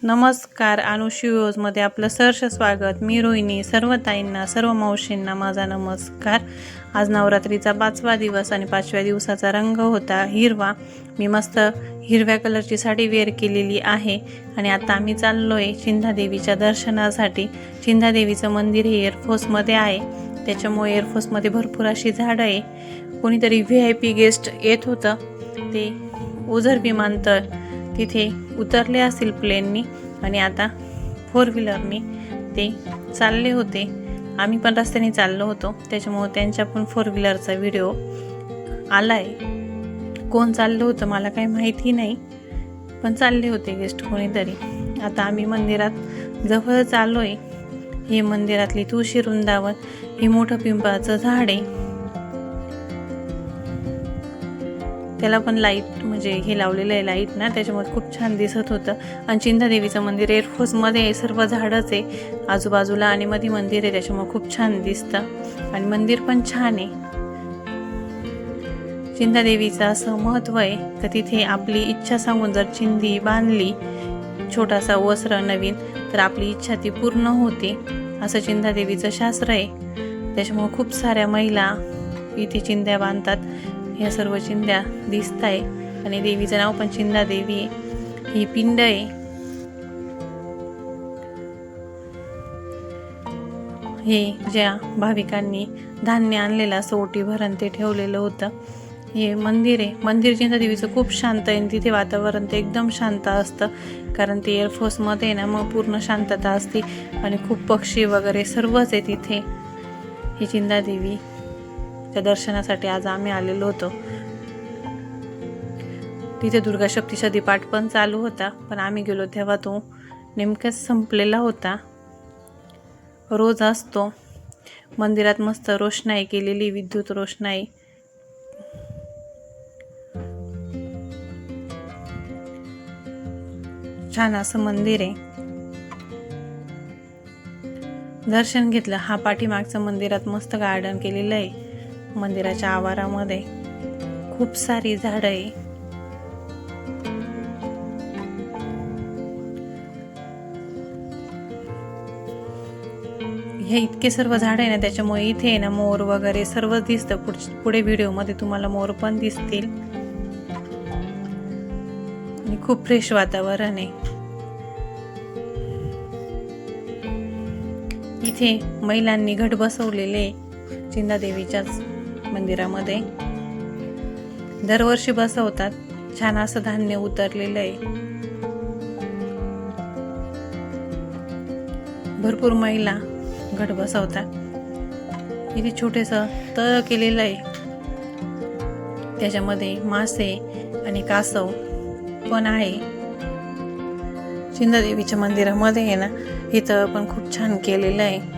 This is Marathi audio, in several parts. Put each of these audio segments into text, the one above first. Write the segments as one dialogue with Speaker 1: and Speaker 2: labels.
Speaker 1: नमस्कार, अनुषी व्ह्यूजमध्ये आपलं सहर्ष स्वागत। मी रोहिणी। सर्व ताईंना, सर्व मावशींना माझा नमस्कार। आज नवरात्रीचा 5वा दिवस आणि 5व्या दिवसाचा रंग होता हिरवा। मी मस्त हिरव्या कलरची साडी वेअर केलेली आहे आणि आता आम्ही चाललोय चिंधादेवीच्या दर्शनासाठी। चिंधादेवीचं मंदिर हे एअरफोर्समध्ये आहे, त्याच्यामुळे एअरफोर्समध्ये भरपूर अशी झाडं आहे। कोणीतरी VIP गेस्ट येत होतं, ते ओझर विमानतळ तिथे उतरले असतील प्लेननी आणि आता 4 व्हीलरनी ते चालले होते। आम्ही पण रस्त्याने चाललो होतो, त्याच्यामुळे त्यांच्या पण 4 व्हीलरचा व्हिडिओ आलाय। कोण चाललं होतं मला काही माहिती नाही, पण चालले होते गेस्ट कोणीतरी। आता आम्ही मंदिरात जवळच आलोय। हे मंदिरातली तुळशी वृंदावन, हे मोठं पिंपळाचं झाड आहे, त्याला पण लाईट म्हणजे हे लावलेलं आहे लाईट ना, त्याच्यामुळे खूप छान दिसत होतं। आणि चिंधादेवीचं मंदिर एअरफोर्समध्ये सर्व झाडच आहे आजूबाजूला आणि मध्ये मंदिर आहे, त्याच्यामुळे खूप छान दिसतं आणि मंदिर पण छान आहे। चिंधादेवीचं असं महत्त्व आहे की तिथे आपली इच्छा सांगून जर चिंधी बांधली, छोटासा वस्त्र नवीन, तर आपली इच्छा ती पूर्ण होते, असं चिंधादेवीचं शास्त्र आहे। त्याच्यामुळे खूप साऱ्या महिला इथे चिंध्या बांधतात। ह्या सर्व चिंध्या दिसत आहे आणि देवीचं नाव पण चिंधादेवी आहे। ही पिंड आहे, हे ज्या भाविकांनी धान्य आणलेलं असं ओटी भरून ते ठेवलेलं होतं। हे मंदिर आहे, मंदिर चिंधादेवीचं खूप शांत आहे। तिथे वातावरण ते एकदम शांत असतं, कारण ते एअरफोर्समध्ये ना, मग पूर्ण शांतता असते आणि खूप पक्षी वगैरे सर्वच आहे तिथे। ही चिंधादेवी त्या दर्शनासाठी आज आम्ही आलेलो होतो। तिथे दुर्गा सप्तशती पाठ पण चालू होता, पण आम्ही गेलो तेव्हा तो नेमकाच संपलेला होता। रोज असतो मंदिरात, मस्त रोषणाई केलेली, विद्युत रोषणाई। छान असं मंदिर आहे। दर्शन घेतलं। हा पाठीमागचं मंदिरात मस्त गार्डन केलेलं आहे। मंदिराच्या आवारामध्ये खूप सारी झाडं आहे। हे इतके सर्व झाड आहे ना, त्याच्यामुळे इथे आहे ना मोर वगैरे सर्व दिसतं। पुढे व्हिडिओमध्ये तुम्हाला मोर पण दिसतील आणि खूप फ्रेश वातावरण आहे। इथे महिलांनी घट बसवलेले चिंधादेवीच्याच मंदिरामध्ये, दरवर्षी बसवतात। छान असं धान्य उतरलेलं आहे। भरपूर महिला घट बसवतात। इथे छोटेसं तळ केलेलं आहे, त्याच्यामध्ये मासे आणि कासव पण आहे। चिंधादेवीच्या मंदिरामध्ये आहे ना, हे तळ पण खूप छान केलेलं आहे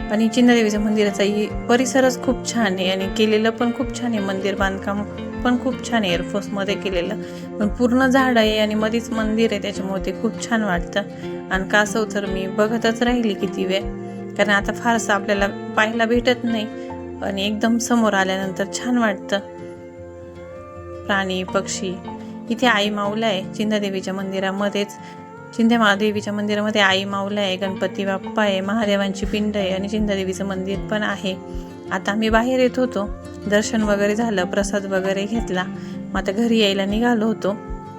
Speaker 1: आणि चिंधादेवीच्या मंदिराचा परिसरच खूप छान आहे आणि केलेलं पण खूप छान आहे। मंदिर बांधकाम पण खूप छान आहे, एअरफोर्समध्ये केलेलं, पण पूर्ण झाड आहे आणि मध्येच मंदिर आहे, त्याच्यामुळे ते खूप छान वाटतं। आणि कासव तर मी बघतच राहिली किती वेळ, कारण आता फारसं आपल्याला पाहायला भेटत नाही आणि एकदम समोर आल्यानंतर छान वाटतं। प्राणी पक्षी। इथे आई माऊला आहे चिंधादेवीच्या मंदिरामध्येच। चिंधादेवीच्या मंदिरामध्ये आई माऊला आहे, गणपती बाप्पा आहे, महादेवांची पिंड आहे आणि चिंधादेवीचं मंदिर पण आहे। आता आम्ही बाहेर येत होतो, दर्शन वगैरे झालं, प्रसाद वगैरे घेतला, मग आता घरी यायला निघालो होतो।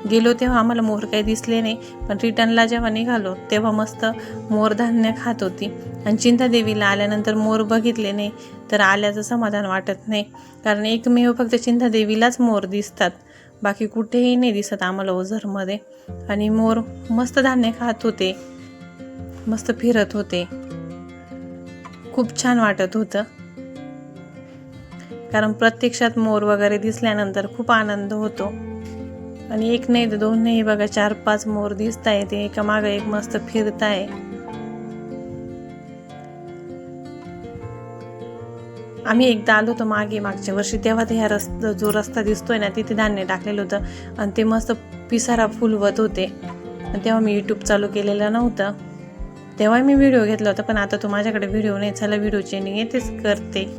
Speaker 1: गेलो तेव्हा आम्हाला मोर काही दिसले नाही, पण रिटर्नला जेव्हा निघालो तेव्हा मस्त मोर धान्य खात होती। आणि चिंधादेवीला आल्यानंतर मोर बघितले नाही तर आल्याचं समाधान वाटत नाही, कारण एकमेव फक्त चिंधादेवीलाच मोर दिसतात, बाकी कुठेही नाही दिसत आम्हाला ओझरमध्ये। आणि मोर मस्त धान्य खात होते, मस्त फिरत होते, खूप छान वाटत होतं। कारण प्रत्यक्षात मोर वगैरे दिसल्यानंतर खूप आनंद होतो। आणि एक नाही तर दोन नाही, बघा 4-5 मोर दिसत आहे, ते एका मागे एक मस्त फिरत आहे। आम्ही एकदा आलो होतो मागच्या वर्षी, तेव्हा ते ह्या जो रस्ता दिसतोय ना, तिथे धान्य टाकलेलं होतं आणि ते मस्त पिसारा फुलवत होते। आणि तेव्हा मी YouTube चालू केलेलं नव्हतं, तेव्हा मी व्हिडिओ घेतला होता, पण आता तो माझ्याकडे व्हिडिओ नाही। चला व्हिडिओ चेंजिंग येतेच करते।